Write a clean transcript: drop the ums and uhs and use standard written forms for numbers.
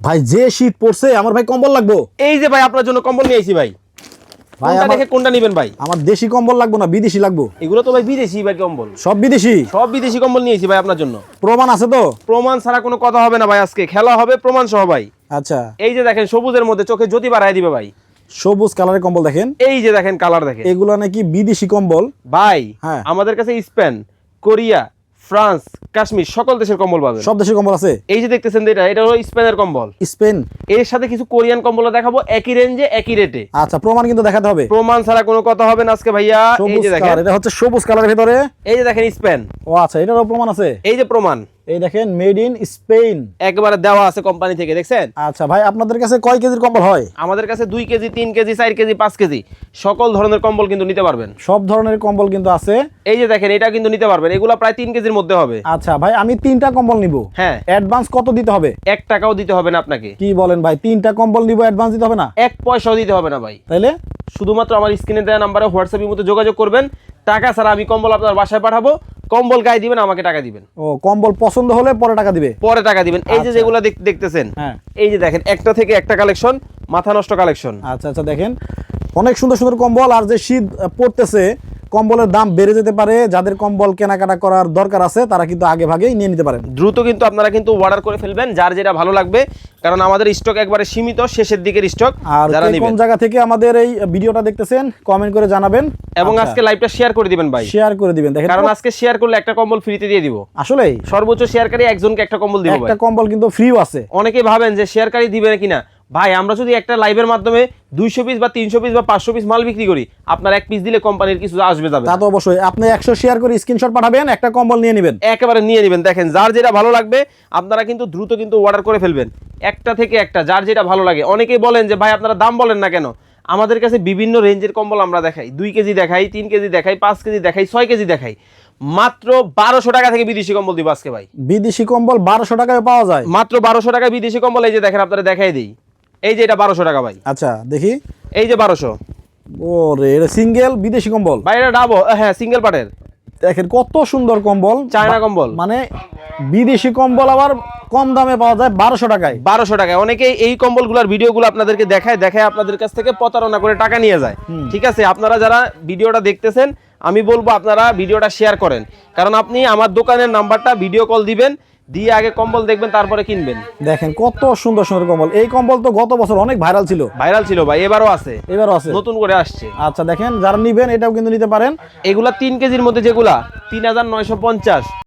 ভাই যে শীত পড়ছে আমার ভাই কম্বল লাগবো। এই যে ভাই আপনার জন্য কম্বল নিয়ে আইছি ভাই। ভাই কোনটা দেখে কোনটা নেবেন ভাই? আমার দেশি কম্বল লাগবো না বিদেশি লাগবো? এগুলো তো ভাই বিদেশি ভাই কম্বল। সব বিদেশি? সব বিদেশি কম্বল নিয়ে আইছি ভাই আপনার জন্য। প্রমাণ আছে তো? প্রমাণ ছাড়া কোনো কথা হবে না ভাই, আজকে খেলা হবে প্রমাণ সহ ভাই। আচ্ছা এই যে দেখেন সবুজের মধ্যে চোখে জ্যোতি বাড়ায় দিবে ভাই। সবুজ কালারের কম্বল দেখেন, এই যে দেখেন কালার দেখেন। এগুলো নাকি বিদেশি কম্বল ভাই হ্যাঁ। আমাদের কাছে স্পেন, কোরিয়া, ফ্রান্স, কাশ্মীর সকল দেশের কম্বল পাবেন। সব দেশের কম্বল আছে। এই যে দেখতেছেন এটা হলো স্পেনের কম্বল। স্পেন এর সাথে কিছু কোরিয়ান কম্বলও দেখাবো একই রেঞ্জে একই রেটে। আচ্ছা প্রমাণ কিন্তু দেখাতে হবে। প্রমাণ ছাড়া কোনো কথা হবে না আজকে ভাইয়া। এই সবুজ যে দেখেন, কালার, এটা হচ্ছে সবুজ কালারের ভিতরে। এই যে দেখেন স্পেন। ও আচ্ছা এটারও প্রমাণ আছে। এই যে প্রমাণ, এই দেখেন মেড ইন স্পেন একবারে দেওয়া আছে কোম্পানি থেকে, দেখছেন? আচ্ছা ভাই আপনাদের কাছে কয় কেজির কম্বল হয়? আমাদের কাছে 2 কেজি, 3 কেজি, 4 কেজি, 5 কেজি সকল ধরনের কম্বল কিন্তু নিতে পারবেন। সব ধরনের কম্বল কিন্তু আছে। এই যে দেখেন এটা কিন্তু নিতে পারবেন, এগুলো প্রায় 3 কেজির মধ্যে হবে। আচ্ছা ভাই আমি 3টা কম্বল নিব, হ্যাঁ। অ্যাডভান্স কত দিতে হবে? 1 টাকাও দিতে হবে না আপনাকে। কি বলেন ভাই, 3টা কম্বল নিব অ্যাডভান্স দিতে হবে না? 1 পয়সাও দিতে হবে না ভাই। তাইলে শুধুমাত্র আমার স্ক্রিনে দেওয়া নাম্বারে হোয়াটসঅ্যাপের মধ্যে যোগাযোগ করবেন। টাকা ছাড়া আমি কম্বল আপনার বাসায় পাঠাবো। কম্বল গায়ে দিবেন, আমাকে টাকা দিবেন। ও কম্বল পছন্দ হলে পরে টাকা দিবে? পরে টাকা দিবেন। এই যে আচ্ছা। যেগুলো দেখতেছেন, হ্যাঁ। এই যে দেখেন একটা থেকে একটা কালেকশন, মাথা নষ্ট কালেকশন। আচ্ছা আচ্ছা দেখেন অনেক সুন্দর সুন্দর কম্বল। আর যে শীত পড়তেছে কম্বলের দাম বেড়ে যেতে পারে, যাদের কম্বল কেনাকাটা করার দরকার আছে তারা কিন্তু আগে ভাগেই নিয়ে নিতে পারেন। দ্রুত কিন্তু আপনারা কিন্তু অর্ডার করে ফেলবেন যার যেটা ভালো লাগবে, কারণ আমাদের স্টক একবারে সীমিত, শেষের দিকের স্টক। আর যারা কে কোন নেবেন জায়গা থেকে আমাদের এই ভিডিওটা দেখতেছেন কমেন্ট করে জানাবেন, এবং আজকে লাইভটা শেয়ার করে দিবেন ভাই, শেয়ার করে দিবেন। দেখেন কারণ আজকে শেয়ার করলে একটা কম্বল ফ্রিতে দিয়ে দিব। আসলেই সর্বোচ্চ শেয়ারকারী একজনকে একটা কম্বল দিব ভাই। একটা কম্বল কিন্তু ফ্রিও আছে। অনেকেই ভাবেন যে শেয়ারকারী দিবে কিনা। ভাই আমরা যদি একটা লাইভের মাধ্যমে 200 পিস বা 300 পিস বা 500 পিস মাল বিক্রি করি, আপনার এক পিস দিলে কোম্পানির কিছু আসবে যাবে। তা তো অবশ্যই, আপনি 100 শেয়ার করে স্ক্রিনশট পাঠাবেন, একটা কম্বল নিয়ে নেবেন, একেবারে নিয়ে নেবেন। দেখেন যার যেটা ভালো লাগবে আপনারা কিন্তু দ্রুত কিন্তু অর্ডার করে ফেলবেন, একটা থেকে একটা যার যেটা ভালো লাগে। অনেকেই বলেন যে ভাই আপনারা দাম বলেন না কেন। আমাদের কাছে বিভিন্ন রেঞ্জের কম্বল আমরা দেখাই, 2 কেজি দেখাই, 3 কেজি দেখাই, 5 কেজি দেখাই, 6 কেজি দেখাই। মাত্র 1200 টাকা থেকে বিদেশি কম্বল দিব আজকে ভাই। বিদেশি কম্বল 1200 টাকায় পাওয়া যায়? মাত্র 1200 টাকায় বিদেশি কম্বল। এই যে দেখেন আপনারা দেখাই দিই, এই যে এটা 1200 টাকা ভাই। আচ্ছা দেখি, এই যে 1200। ওরে এটা সিঙ্গেল বিদেশি কম্বল ভাই এটা ডাবল, হ্যাঁ সিঙ্গেল পার্টের। দেখেন কত সুন্দর কম্বল, চায়না কম্বল। মানে বিদেশি কম্বল আবার কম দামে পাওয়া যায় 1200 টাকায়। 1200 টাকায় অনেকেই এই কম্বলগুলোর ভিডিওগুলো আপনাদেরকে দেখায় আপনাদের কাছ থেকে প্রতারণা করে টাকা নিয়ে যায়। ঠিক আছে, আপনারা যারা ভিডিওটা দেখতেছেন আমি বলবো আপনারা ভিডিওটা শেয়ার করেন, কারণ আপনি আমার দোকানের নাম্বারটা ভিডিও কল দিবেন, দিয়ে আগে কম্বল দেখবেন তারপরে কিনবেন। দেখেন কত সুন্দর সুন্দর কম্বল। এই কম্বল তো গত বছর অনেক ভাইরাল ছিল। ভাইরাল ছিল ভাই, এবারও আছে, এবারও আছে, নতুন করে আসছে। আচ্ছা দেখেন যারা নিবেন এটাও কিন্তু নিতে পারেন। এগুলা 3 কেজির মধ্যে যেগুলা 3950।